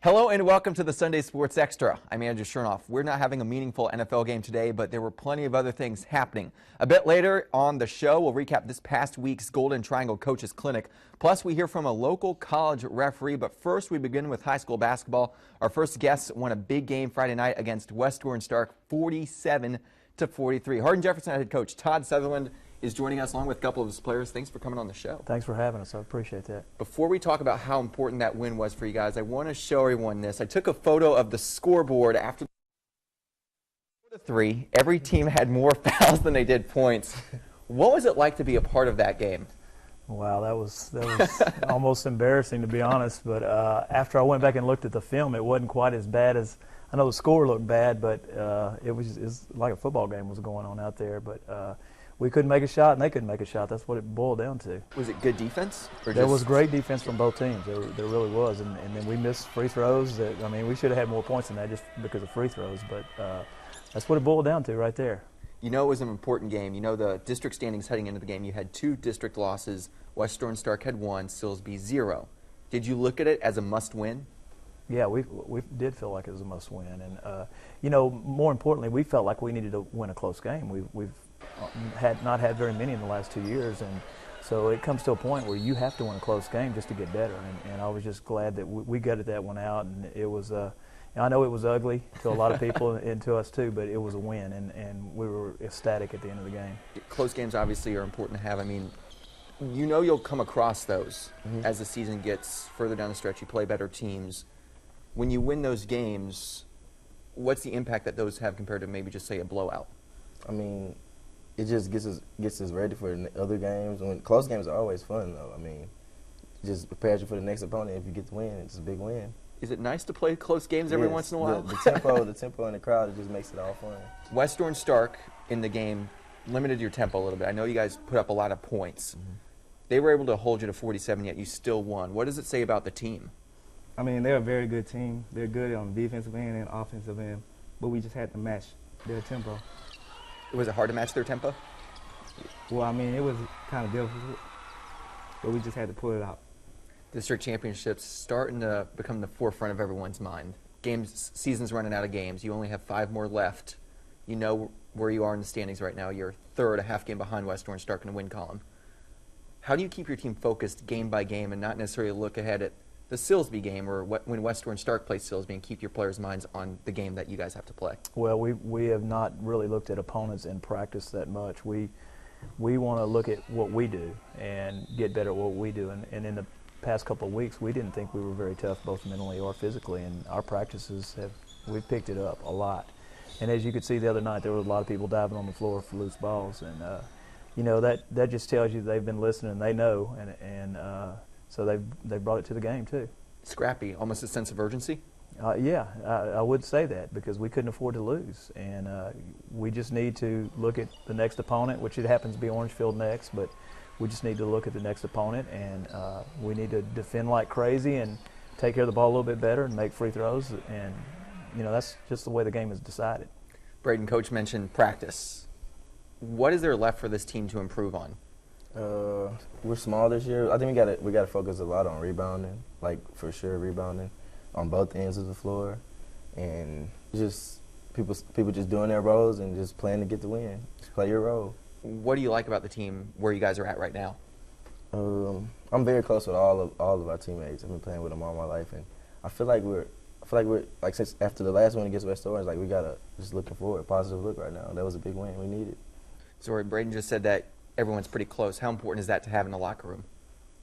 Hello and welcome to the Sunday Sports Extra. I'm Andrew Chernoff. We're not having a meaningful NFL game today, but there were plenty of other things happening. A bit later on the show, we'll recap this past week's Golden Triangle Coaches Clinic. Plus, we hear from a local college referee. But first, we begin with high school basketball. Our first guests won a big game Friday night against West Orange-Stark, 47-43. Hardin-Jefferson head coach Todd Sutherland is joining us along with a couple of his players. Thanks for coming on the show. Thanks for having us. I appreciate that. Before we talk about how important that win was for you guys, I want to show everyone this. I took a photo of the scoreboard after 4-3. Every team had more fouls than they did points. What was it like to be a part of that game? Wow, that was almost embarrassing, to be honest. But after I went back and looked at the film, it wasn't quite as bad as I know. The score looked bad, but it's like a football game was going on out there. But we couldn't make a shot, and they couldn't make a shot. That's what it boiled down to. Was it good defense? There was great defense from both teams. There really was. And then we missed free throws. We should have had more points than that just because of free throws. But that's what it boiled down to right there. You know it was an important game. You know the district standings heading into the game. You had 2 district losses. West Orange-Stark had 1, Silsbee 0. Did you look at it as a must-win? Yeah, we did feel like it was a must-win. And, more importantly, we felt like we needed to win a close game. We've not had very many in the last 2 years, and so it comes to a point where you have to win a close game just to get better. And I was just glad that we gutted that one out, and it was. I know it was ugly to a lot of people and to us too, but it was a win, and we were ecstatic at the end of the game. Close games obviously are important to have. I mean, you know you'll come across those as the season gets further down the stretch. You play better teams. When you win those games, what's the impact that those have compared to maybe just say a blowout? I mean, it just gets us ready for the other games. When close games are always fun, though. I mean, it just prepares you for the next opponent. If you get the win, it's a big win. Is it nice to play close games every once in a while? The tempo in the crowd, it just makes it all fun. West Orange-Stark in the game limited your tempo a little bit. I know you guys put up a lot of points. They were able to hold you to 47, yet you still won. What does it say about the team? I mean, they're a very good team. They're good on the defensive end and offensive end, but we just had to match their tempo. Was it hard to match their tempo? Well, I mean, it was kind of difficult, but we just had to pull it out. District championships starting to become the forefront of everyone's mind. Season's running out of games. You only have 5 more left. You know where you are in the standings right now. You're third, a half game behind West Orange-Stark in the win column. How do you keep your team focused game by game and not necessarily look ahead at the Silsbee game or when West Orange-Stark plays Silsbee and keep your players' minds on the game that you guys have to play? Well, we have not really looked at opponents in practice that much. We want to look at what we do and get better at what we do. And in the past couple of weeks, we didn't think we were very tough, both mentally or physically, and our practices we've picked it up a lot. And as you could see the other night, there were a lot of people diving on the floor for loose balls, and that just tells you they've been listening and they know, and so they brought it to the game too. Scrappy, almost a sense of urgency. Yeah, I would say that because we couldn't afford to lose, and we just need to look at the next opponent, which it happens to be Orangefield next, but we just need to look at the next opponent, and we need to defend like crazy and take care of the ball a little bit better and make free throws, and that's just the way the game is decided. Braden, Coach mentioned practice. What is there left for this team to improve on? We're small this year. I think we gotta focus a lot on rebounding, like for sure rebounding on both ends of the floor, and just people just doing their roles and just playing to get the win. Just play your role. What do you like about the team where you guys are at right now? I'm very close with all of our teammates. I've been playing with them all my life, and I feel like we're since after the last one against West Orange, like we gotta just looking forward, positive look right now. That was a big win. We need it. So Braden just said that everyone's pretty close. How important is that to have in the locker room?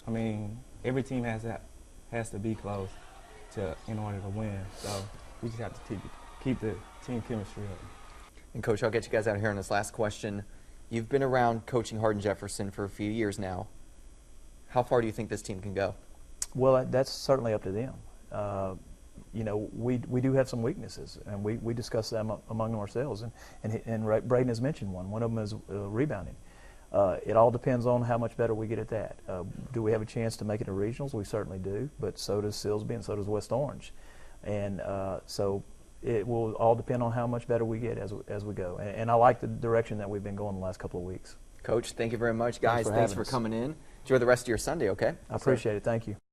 I mean, every team has to be close in order to win. So we just have to keep the team chemistry up. And Coach, I'll get you guys out here on this last question. You've been around coaching Hardin-Jefferson for a few years now. How far do you think this team can go? Well, that's certainly up to them. We do have some weaknesses, and we discuss them among ourselves. And Braden has mentioned one. One of them is rebounding. It all depends on how much better we get at that. Do we have a chance to make it to regionals? We certainly do, but so does Silsbee and so does West Orange. And so it will all depend on how much better we get as we go. And I like the direction that we've been going the last couple of weeks. Coach, thank you very much. Guys, thanks for coming in. Enjoy the rest of your Sunday, okay? I appreciate it. Thank you.